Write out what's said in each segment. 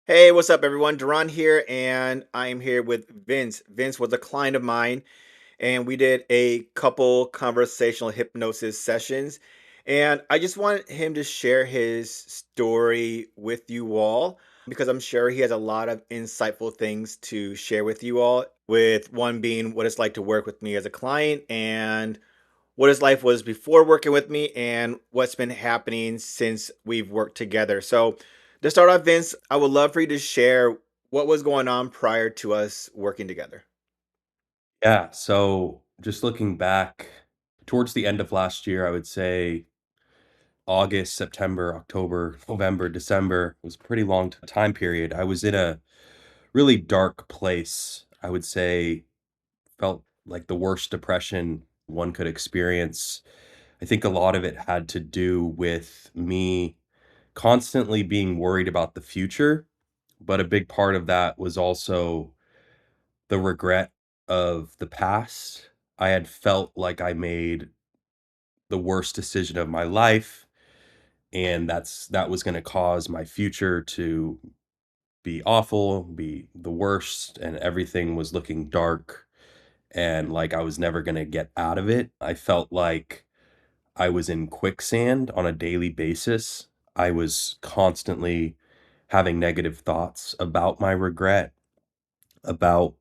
Hey, what's up, everyone? Duran here, and I am here with Vince. Vince was a client of mine, and we did a couple conversational hypnosis sessions. And I just wanted him to share his story with you all because I'm sure he has a lot of insightful things to share with you all. With one being what it's like to work with me as a client, and what his life was before working with me and what's been happening since we've worked together. So, to start off, Vince, I would love for you to share what was going on prior to us working together. Yeah, so just looking back towards the end of last year, I would say August, September, October, November, December was a pretty long time period. I was in a really dark place. I would say felt like the worst depression one could experience. I think a lot of it had to do with me constantly being worried about the future, but a big part of that was also the regret of the past. I had felt like I made the worst decision of my life, and that was gonna cause my future to be awful, be the worst, and everything was looking dark and like I was never gonna get out of it. I felt like I was in quicksand on a daily basis. I was constantly having negative thoughts about my regret, about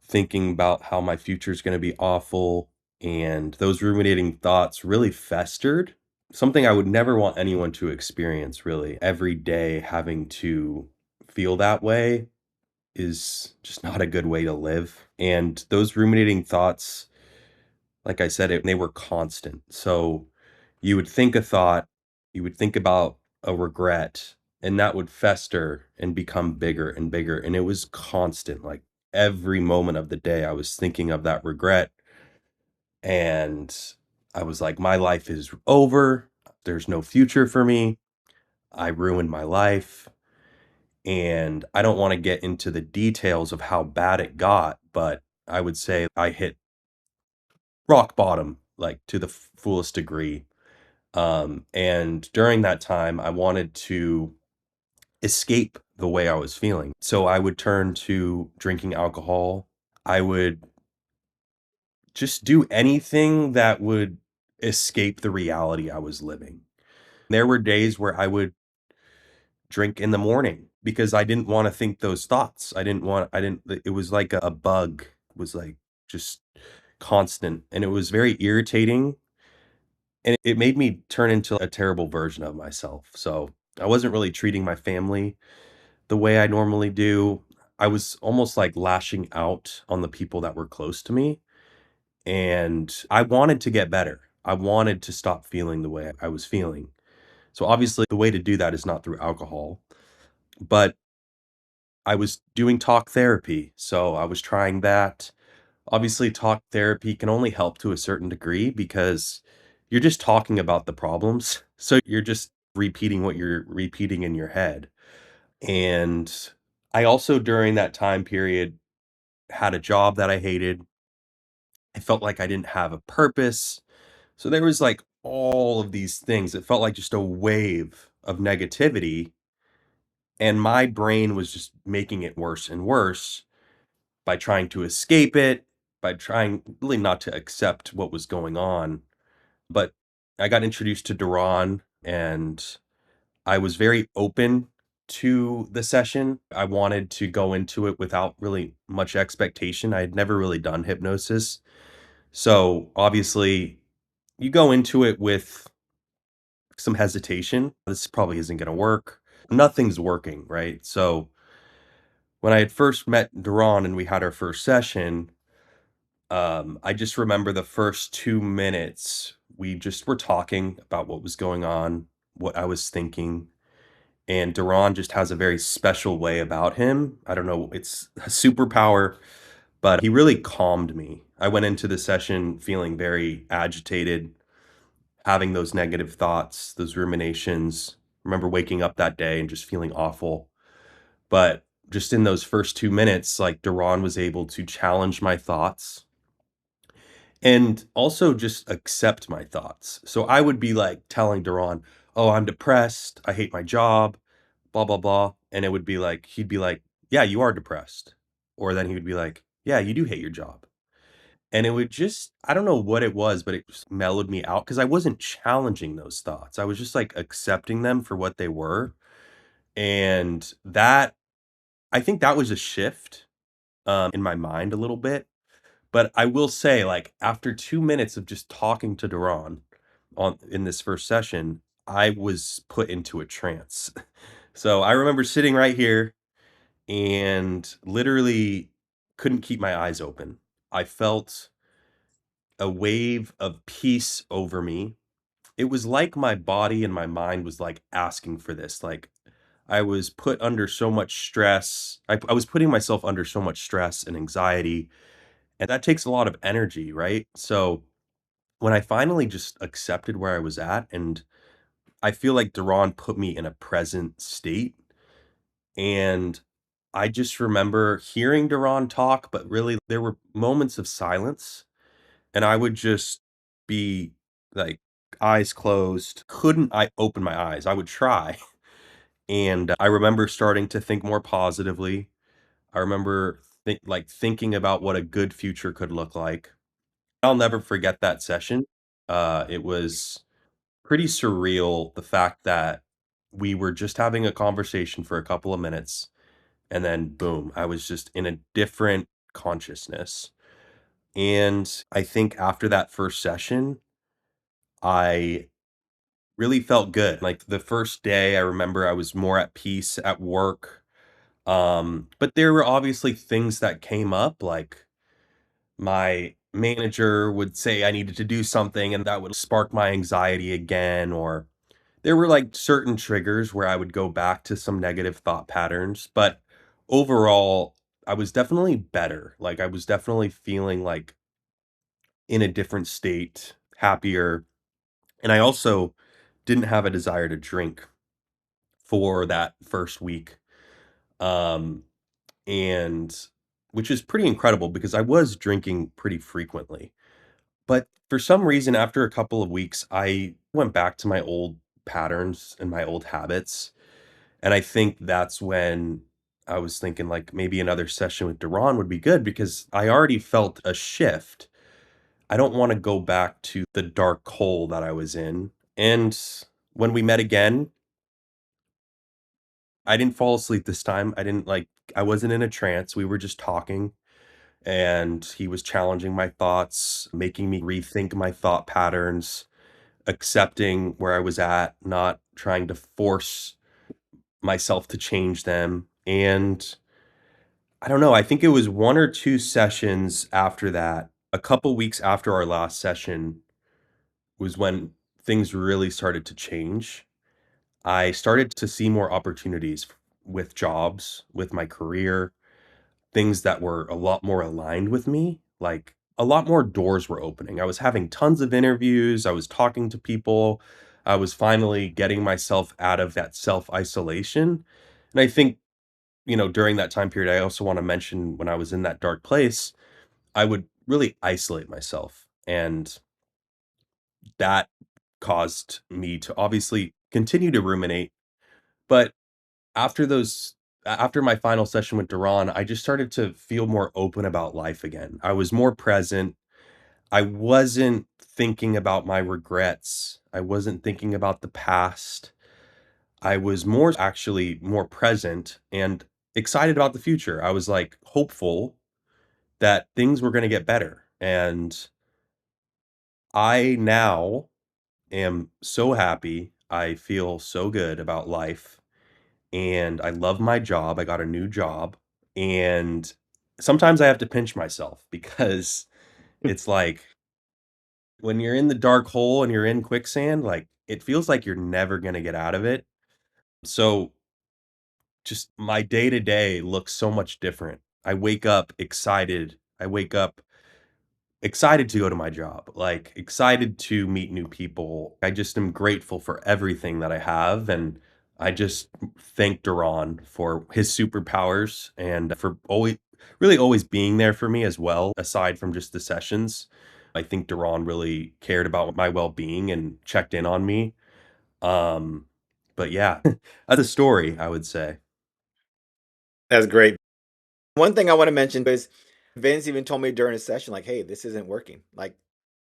thinking about how my future is gonna be awful, and those ruminating thoughts really festered. Something I would never want anyone to experience, really. Every day having to feel that way is just not a good way to live, and those ruminating thoughts, like I said, they were constant. So, you would think a thought, you would think about a regret, and that would fester and become bigger and bigger, and it was constant, like, every moment of the day, I was thinking of that regret, and I was like, "My life is over, there's no future for me, I ruined my life," and I don't wanna get into the details of how bad it got, but I would say I hit rock bottom, like, to the fullest degree. And during that time, I wanted to escape the way I was feeling. So I would turn to drinking alcohol. I would just do anything that would escape the reality I was living. There were days where I would drink in the morning because I didn't want to think those thoughts. I didn't, it was like a bug, was like just constant. And it was very irritating. And it made me turn into a terrible version of myself. So I wasn't really treating my family the way I normally do. I was almost like lashing out on the people that were close to me. And I wanted to get better. I wanted to stop feeling the way I was feeling. So obviously, the way to do that is not through alcohol, but I was doing talk therapy. So I was trying that. Obviously, talk therapy can only help to a certain degree because you're just talking about the problems. So you're just repeating what you're repeating in your head. And I also, during that time period, had a job that I hated. I felt like I didn't have a purpose. So there was like all of these things. It felt like just a wave of negativity. And my brain was just making it worse and worse by trying to escape it, by trying really not to accept what was going on. But I got introduced to Duran, and I was very open to the session. I wanted to go into it without really much expectation. I had never really done hypnosis. So obviously, you go into it with some hesitation. This probably isn't going to work. Nothing's working, right? So when I had first met Duran and we had our first session, I just remember the first 2 minutes, we just were talking about what was going on, what I was thinking, and Duran just has a very special way about him. I don't know, it's a superpower, but he really calmed me. I went into the session feeling very agitated, having those negative thoughts, those ruminations. Remember waking up that day and just feeling awful. But just in those first 2 minutes, like, Duran was able to challenge my thoughts and also just accept my thoughts. So I would be like telling Duran, "Oh, I'm depressed. I hate my job, blah, blah, blah. And it would be like, he'd be like, yeah, you are depressed. Or then he would be like, yeah, you do hate your job. And it would just, I don't know what it was, but it just mellowed me out because I wasn't challenging those thoughts. I was just like accepting them for what they were. And that, I think that was a shift in my mind a little bit. But I will say, like, after 2 minutes of just talking to Duran on in this first session, I was put into a trance. So I remember sitting right here and literally couldn't keep my eyes open. I felt a wave of peace over me. It was like my body and my mind was like asking for this. Like I was put under so much stress. I was putting myself under so much stress and anxiety, and that takes a lot of energy, right? So when I finally just accepted where I was at, and I feel like Duran put me in a present state, and I just remember hearing Duran talk, but really there were moments of silence, and I would just be like eyes closed. Couldn't I open my eyes? I would try. And I remember starting to think more positively. I remember thinking about what a good future could look like. I'll never forget that session. It was pretty surreal, the fact that we were just having a conversation for a couple of minutes, and then boom, I was just in a different consciousness. And I think after that first session, I really felt good. Like the first day, I remember I was more at peace at work. But there were obviously things that came up, like my manager would say I needed to do something and that would spark my anxiety again, or there were like certain triggers where I would go back to some negative thought patterns, but overall I was definitely better. Like I was definitely feeling like in a different state, happier, and I also didn't have a desire to drink for that first week. Um and which is pretty incredible because I was drinking pretty frequently. But for some reason, after a couple of weeks, I went back to my old patterns and my old habits. And I think that's when I was thinking like maybe another session with Duran would be good because I already felt a shift. I don't want to go back to the dark hole that I was in. And when we met again, I didn't fall asleep this time. I wasn't in a trance. We were just talking, and he was challenging my thoughts, making me rethink my thought patterns, accepting where I was at, not trying to force myself to change them. And I don't know, I think it was 1 or 2 sessions after that, a couple weeks after our last session was when things really started to change. I started to see more opportunities with jobs, with my career, things that were a lot more aligned with me, like, a lot more doors were opening. I was having tons of interviews, I was talking to people, I was finally getting myself out of that self-isolation, and I think, during that time period, I also wanna mention when I was in that dark place, I would really isolate myself, and that caused me to obviously continue to ruminate, but after my final session with Duran, I just started to feel more open about life again. I was more present. I wasn't thinking about my regrets. I wasn't thinking about the past. I was more actually more present and excited about the future. I was like hopeful that things were going to get better. And I now am so happy. I feel so good about life and I love my job. I got a new job, and sometimes I have to pinch myself because it's like when you're in the dark hole and you're in quicksand, like it feels like you're never going to get out of it. So just my day to day looks so much different. I wake up excited. I wake up excited to go to my job, like, excited to meet new people. I just am grateful for everything that I have, and I just thank Duran for his superpowers and for always being there for me as well, aside from just the sessions. I think Duran really cared about my well-being and checked in on me. Um, But yeah, that's a story, I would say. That's great. One thing I want to mention is Vince even told me during a session, like, "Hey, this isn't working. Like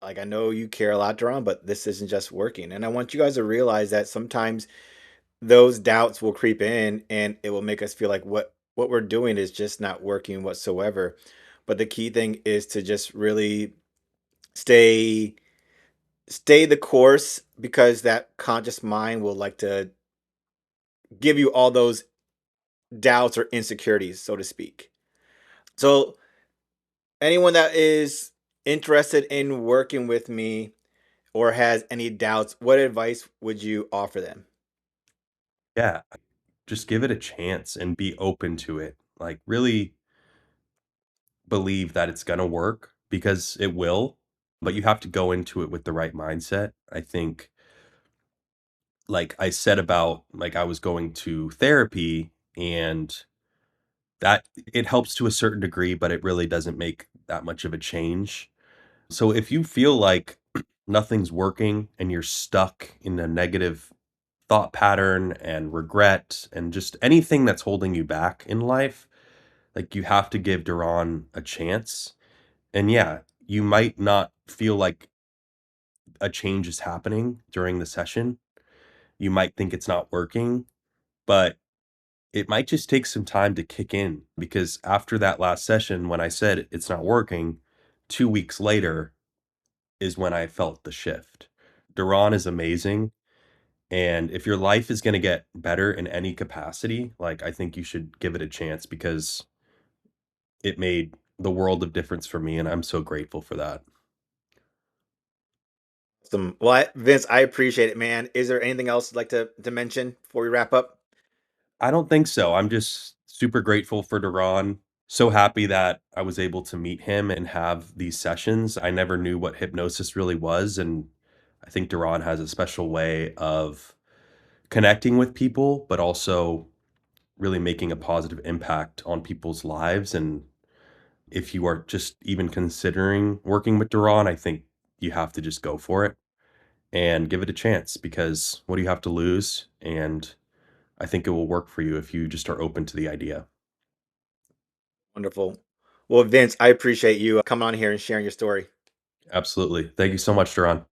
I know you care a lot, Duran, but this isn't just working." And I want you guys to realize that sometimes those doubts will creep in, and it will make us feel like what we're doing is just not working whatsoever. But the key thing is to just really stay stay the course, because that conscious mind will like to give you all those doubts or insecurities, so to speak. So anyone that is interested in working with me or has any doubts, what advice would you offer them? Yeah, just give it a chance and be open to it. Like, really believe that it's gonna work because it will, but you have to go into it with the right mindset. I think, like I said about, like, I was going to therapy and that it helps to a certain degree, but it really doesn't make that much of a change. So if you feel like nothing's working and you're stuck in a negative thought pattern and regret and just anything that's holding you back in life, like, you have to give Duran a chance. And yeah, you might not feel like a change is happening during the session. You might think it's not working, but it might just take some time to kick in because after that last session, when I said it's not working, 2 weeks later is when I felt the shift. Duran is amazing. And if your life is going to get better in any capacity, like, I think you should give it a chance because it made the world of difference for me. And I'm so grateful for that. Some well, Vince, I appreciate it, man. Is there anything else you'd like to mention before we wrap up? I don't think so. I'm just super grateful for Duran. So happy that I was able to meet him and have these sessions. I never knew what hypnosis really was. And I think Duran has a special way of connecting with people, but also really making a positive impact on people's lives. And if you are just even considering working with Duran, I think you have to just go for it and give it a chance because what do you have to lose? And I think it will work for you if you just are open to the idea. Wonderful. Well, Vince, I appreciate you coming on here and sharing your story. Absolutely. Thank you so much, Duran.